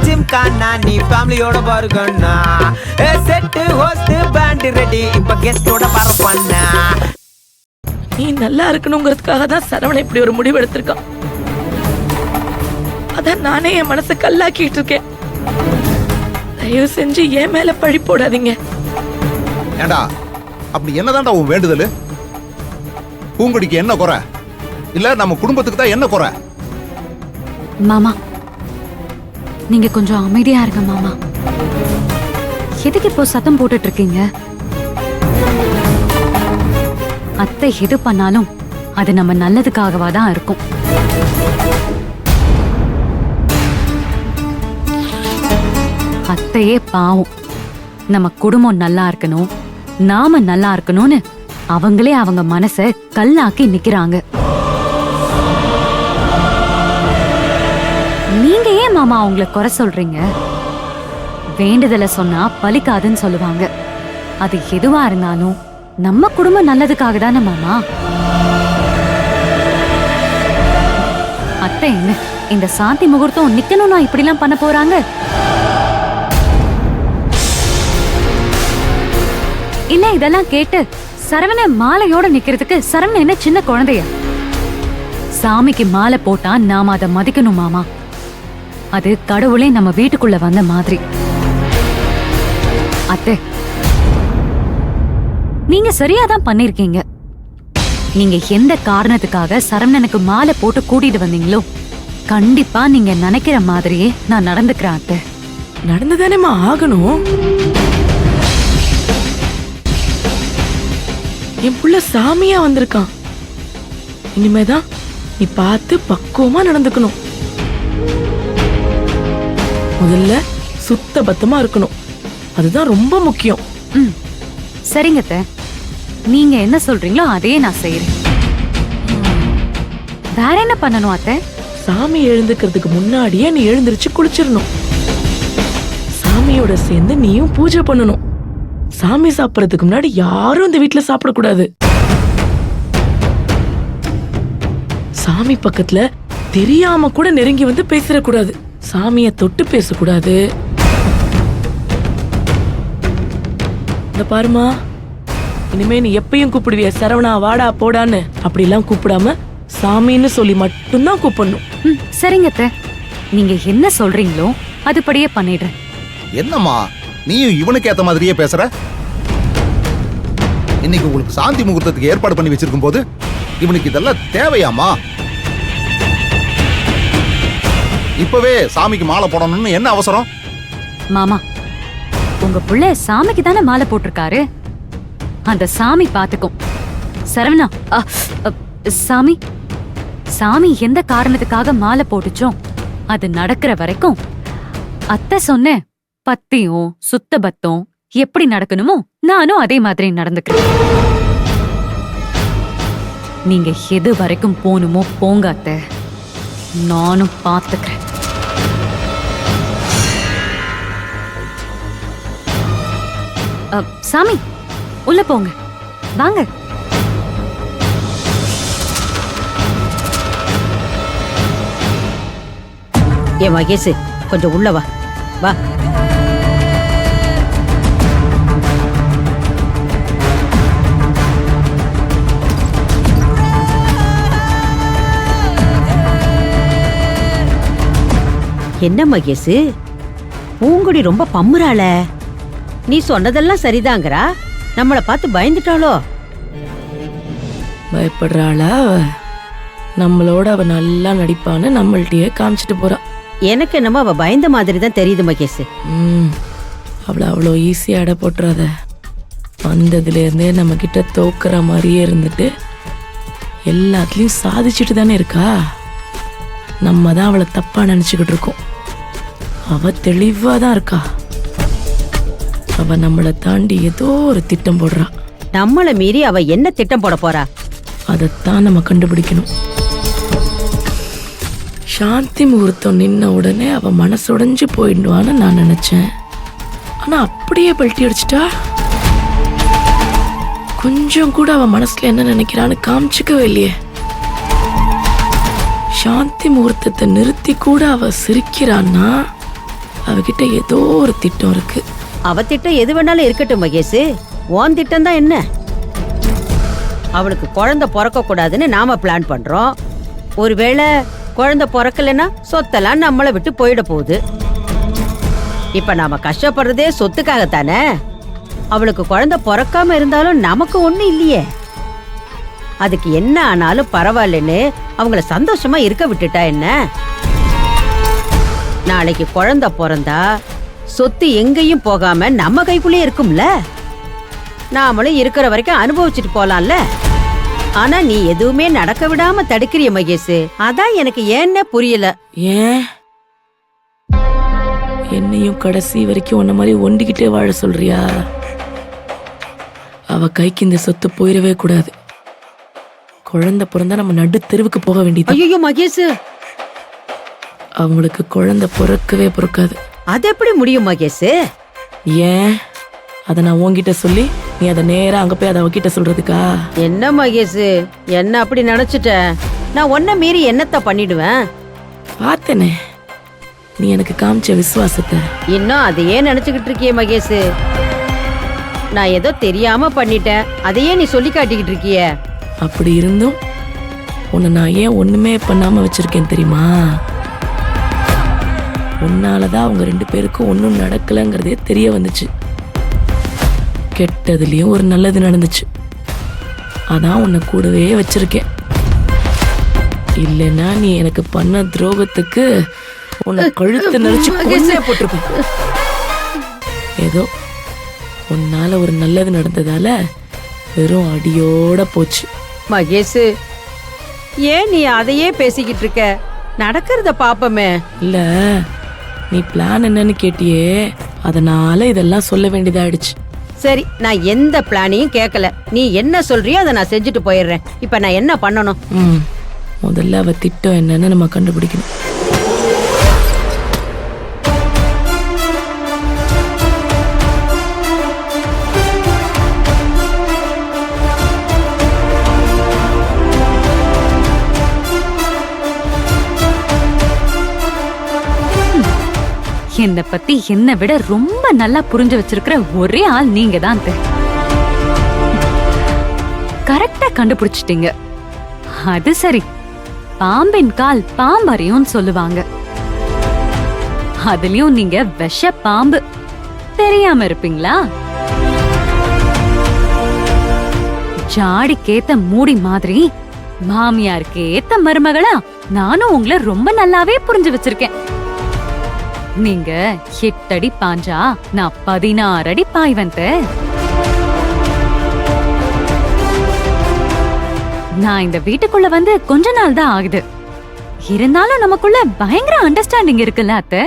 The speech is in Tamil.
ஜிம்கானா நீ ஃபேமிலியோட பாருங்கண்ணா. செட்டு ஹோஸ்ட் பேண்ட் ரெடி இப்ப கெஸ்டோட பரப்பண்ணா. நீ நல்லா இருக்கணுங்கிறதுக்காக தான் சரவணன் இப்படி ஒரு முடிவு எடுத்திருக்கான். அதான் நானே என் மனசை கல்லாக்கிட்டு இருக்கேன். தயவு செஞ்சு என் மேல பழி போடாதீங்க. ஏண்டா அப்படி என்னதான்டா உன் வேண்டுதல்? பூங்குடிக்கு என்ன குறை? இல்ல நம்ம குடும்பத்துக்கு தான் என்ன குறை? மாமா நீங்க கொஞ்சம் அமைதியா இருங்க மாமா. எதுக்கு இப்போ சத்தம் போட்டுட்டு இருக்கீங்க? அத்தை எது பண்ணாலும் அது நம்ம நல்லதுக்காகவா தான் இருக்கும். அத்தையே பாவம், நம்ம குடும்பம் நல்லா இருக்கணும், நாம நல்லா இருக்கணும்னு அவங்களே அவங்க மனச கல்லாக்கி நிக்கிறாங்க. நீங்க ஏன் மாமா அவங்கள குறை சொல்றீங்க? வேண்டுதலை சொன்னா பலிக்காதுன்னு சொல்லுவாங்க. அது எதுவா இருந்தாலும் நம்ம குடும்பம் நல்லதுக்காக தானே மாமா. அத்தை என்ன இந்த சாந்தி முகூர்த்தம் நிக்கணும்னா இப்படிலாம் பண்ண போறாங்க? இல்ல இதெல்லாம் கேட்டு சரவண மாலையோட நிக்கிறதுக்கு சரவண என்ன சின்ன குழந்தையா? சாமிக்கு மாலை போட்டா நாம அதை மதிக்கணும் மாமா. அது கடவுளே நம்ம வீட்டுக்குள்ள வந்த மாதிரி. அத்தை நீங்க சரியாதான் பண்ணிருக்கீங்க. நீங்க எந்த காரணத்துக்காக சரவணனுக்கு மாலை போட்டு கூட்டிட்டு வந்தீங்களோ கண்டிப்பா நீங்க நினைக்கிற மாதிரியே நான் நடந்துக்கிறேன் அத்தை. நடந்துதானேமா ஆகணும். என் புள்ள சாமியா வந்திருக்கான். இனிமேதான் நீ பார்த்து பக்குவமா நடந்துக்கணும். முதல்ல சுத்த பத்தமா இருக்கணும். அதுதான் ரொம்ப முக்கியம். சரிங்க அத்தை, நீங்க என்ன சொல்றீங்களோ அதே நான் செய்யறேன். வேற என்ன பண்ணணும் அத்தை? சாமி எழுந்துக்கிறதுக்கு முன்னாடியே நீ எழுந்திருச்சு குளிச்சிடணும். சாமியோட சேர்ந்து நீயும் பூஜை பண்ணணும். சாமி சாப்பிடறதுக்கு முன்னாடி யாரும் இந்த வீட்டுல சாப்பிடக்கூடாது. சாமி பக்கத்துல தெரியாம கூட நெருங்கி வந்து பேசிடக்கூடாது. சாமிய தொட்டு பேசக்கூடாது. இந்த பாருமா, இனிமே நீ எப்பயும் கூப்பிடுவிய சரவணா வாடா போடான்னு அப்படிலாம் கூப்பிடாம சாமின்னு சொல்லி மட்டும்தான் கூப்பிடணும். சரிங்க அத்தை, நீங்க என்ன சொல்றீங்களோ அதுபடியே பண்ணிடுறேன். என்னம்மா நீயும் இவனுக்கு ஏத்த மாதிரியே பேசுற? இன்னைக்கு உங்களுக்கு சாந்தி முகூர்த்தத்துக்கு ஏற்பாடு பண்ணி வச்சிருக்கும் போது இவனுக்கு இதெல்லாம் தேவையாமா? இப்பவே சாமிக்கு மாலை போடணும்னு என்ன அவசரம்? மாமா உங்க புள்ள சாமிக்கு தானே மாலை போட்டிருக்காரு. அந்த சாமி பாத்துக்கும். சரவணா சாமி சாமி எந்த காரணத்துக்காக மாலை போட்டுச்சோ அது நடக்கிற வரைக்கும் அத்தை சொன்ன பத்தியும் சுத்த பத்தம் எப்படி நடக்கணுமோ நானும் அதே மாதிரி நடந்துக்கிறேன். நீங்க எது வரைக்கும் போகணுமோ போங்க அத்தை, நானும் பாத்துக்கிறேன். சாமி உள்ள போங்க, வாங்க. ஏ மகேஷ் கொஞ்சம் உள்ள வா வா. என்ன மகேஷ் பூங்குடி ரொம்ப பம்முறாள? நீ சொன்னதெல்லாம் சரிதாங்கறா, நம்மள பார்த்து பயந்துட்டாளோ? பயப்படுறாளா? நம்மளோட அவ நல்லா நடிப்பான்னு நம்மள்கிட்டயே காமிச்சிட்டு போறா. எனக்கு என்னமோ அவ பயந்த மாதிரி தான் தெரியுது மகேஷ். அவளை அவ்வளோ ஈஸியா அடை போட்டுறாத. வந்ததுல இருந்தே நம்ம கிட்ட தோக்குற மாதிரியே இருந்துட்டு எல்லாத்துலயும் சாதிச்சுட்டு தானே இருக்கா. நம்ம தான் அவளை தப்பா நினைச்சுக்கிட்டு இருக்கோம். அவ தெளிவா தான் இருக்கா. அவ நம்மளை தாண்டி ஏதோ ஒரு திட்டம் போடுறா. நம்மள மீறி அவ என்ன திட்டம் போட போறா? அதைத்தான் நம்ம கண்டுபிடிக்கணும். சாந்தி முகூர்த்தம் நின்ன உடனே அவ மனசுடைஞ்சு போயிடுவான்னு நான் நினைச்சேன். ஆனா அப்படியே பல்ட்டி அடிச்சிட்டா. கொஞ்சம் கூட அவ மனசுல என்ன நினைக்கிறான்னு காமிச்சுக்கவே இல்லையே. சாந்தி முகூர்த்தத்தை நிறுத்தி கூட அவ சிரிக்கிறான்னா அவகிட்ட ஏதோ ஒரு திட்டம் இருக்கு. அவ திட்டம் எது வேணாலும் இருக்கட்டும் மகேஷ், உன் திட்டம் தான் என்ன? அவளுக்கு குழந்தை பிறக்க கூடாதுன்னு நாம பிளான் பண்றோம். ஒருவேளை குழந்தை பிறக்கலன்னா சொத்தெல்லாம் நம்மளை விட்டு போயிட போகுது. இப்ப நாம கஷ்டப்படுறதே சொத்துக்காகத்தானே. அவளுக்கு குழந்தை பிறக்காம இருந்தாலும் நமக்கு ஒண்ணு இல்லையே. அதுக்கு என்ன ஆனாலும் பரவாயில்லன்னு அவங்கள சந்தோஷமா இருக்க விட்டுட்டா என்ன? நாளைக்கு குழந்தை பிறந்தா சொத்து எங்கேயும் போகாம நம்ம கைக்குள்ளே இருக்கும்ல. நாமளும் இருக்கிற வரைக்கும் அனுபவிச்சுட்டு போலாம்ல. ஆனா நீ எதுவுமே நடக்க விடாம தடுக்கிறிய மகேஷ், அதான் எனக்கு ஏன்னு புரியல. ஏன் என்னையும் கடைசி வரைக்கும் உன்ன மாதிரி ஒண்டிக்கிட்டே வாழ சொல்றியா? அவ கைக்கு இந்த சொத்து போயிடவே கூடாது. குழந்தை பிறந்தா நம்ம நடு தெருவுக்கு போக வேண்டியது. ஐயோ மகேஷ், அவங்களுக்கு குழந்தை பிறக்கவே பிறக்காது. அது எப்படி முடியும் மகேஷ்? ஏன் அதை நான் உன்கிட்ட சொல்லி நீ அதை நேரா அங்க போய் அதை அவகிட்ட சொல்றதுக்கா? என்ன மகேஷ், என்ன அப்படி நினைச்சிட்ட? நான் ஒன்ன மீறி என்னத்த பண்ணிடுவேன்? பார்த்தனே நீ எனக்கு காமிச்ச விசுவாசத்தை. இன்னும் அதையே நினைச்சுக்கிட்டு இருக்கியே மகேஷ்? நான் ஏதோ தெரியாம பண்ணிட்டேன், அதையே நீ சொல்லி காட்டிக்கிட்டு இருக்கிய. அப்படி இருந்தும் உன்னை நான் ஏன் ஒண்ணுமே பண்ணாம வச்சிருக்கேன் தெரியுமா? உன்னாலதான் அவங்க 2 பேருக்கும் ஒன்னும் நடக்கலங்கிறதே தெரிய வந்துச்சு. கெட்டதுலயும் ஒரு நல்லது நடந்துச்சு. அதான் உன்னை கூடவே வச்சிருக்கேன். இல்லைன்னா நீ எனக்கு பண்ண துரோகத்துக்கு உன்னை கழுத்து நெரிச்சு கொன்னே போட்டிருப்ப. ஏதோ உன்னால ஒரு நல்லது நடந்ததால வெறும் அடியோட போச்சு. மகேஷ், ஏன் நீ அதையே பேசிக்கிட்டு இருக்க? நடக்கிறத பாப்பமே. இல்ல நீ பிளான் என்னன்னு கேட்டியே, அதனால இதெல்லாம் சொல்ல வேண்டியதாயிடுச்சு. சரி, நான் எந்த பிளானையும் கேட்கல. நீ என்ன சொல்றியோ அதை நான் செஞ்சுட்டு போயிடுறேன். இப்ப நான் என்ன பண்ணணும்? முதல்ல அவ திட்டம் என்னன்னு நம்ம கண்டுபிடிக்கணும். என்னை பத்தி என்னை விட ரொம்ப நல்லா புரிஞ்சு வச்சிருக்கிற ஒரே ஆள் நீங்க தான். கரெக்டா கண்டுபிடிச்சிட்டீங்க. அது சரி, பாம்பின் கால் பாம்பறியும் சொல்லுவாங்க. அதுலயும் நீங்க விஷ பாம்பு. தெரியாம இருப்பீங்களா? ஜாடிக்கேத்த மூடி மாதிரி மாமியாருக்கு ஏத்த மருமகளா நானும் உங்களை ரொம்ப நல்லாவே புரிஞ்சு வச்சிருக்கேன். நீங்க 8 அடி பாஞ்சா நான் 16 அடி பாய்வன். நான் இந்த வீட்டுக்குள்ள வந்து கொஞ்ச நாள் தான் ஆகுது. இருந்தாலும் நமக்குள்ள பயங்கர அண்டர்ஸ்டாண்டிங் இருக்குல்ல அத்தை?